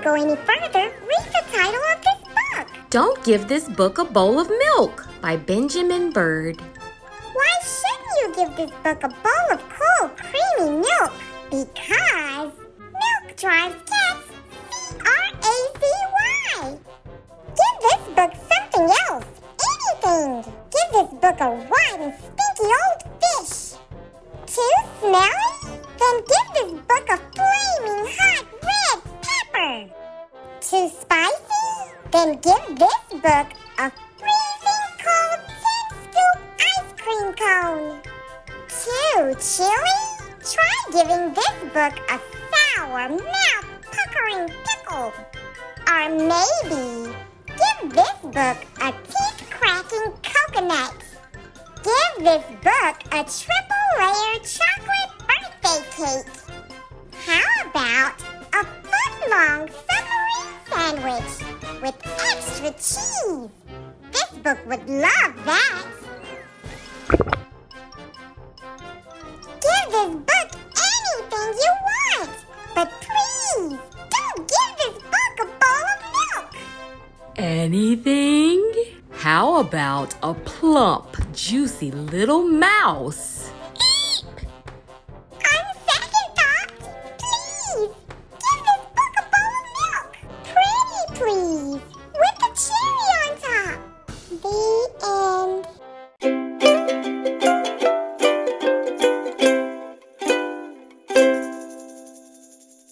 go any further, read the title of this book. Don't Give This Book a Bowl of Milk by Benjamin Bird. Why shouldn't you give this book a bowl of cool, creamy milk? Because milk drives cats C-R-A-Z-Y. Give this book something else, anything. Give this book a white and stinky old fish. Too smelly? Then give this book a flaming hot red pepper. Too spicy? Then give this book a freezing cold 10-scoop ice cream cone. Too chilly? Try giving this book a sour, mouth-puckering pickle. Or maybe give this book a teeth-cracking coconut. Give this book a triple-layered chocolate birthday cake. How about a foot-long submarine sandwich with extra cheese? This book would love that. Give this book anything you want, but please don't give this book a bowl of milk. Anything? How about a plump, juicy little mouse?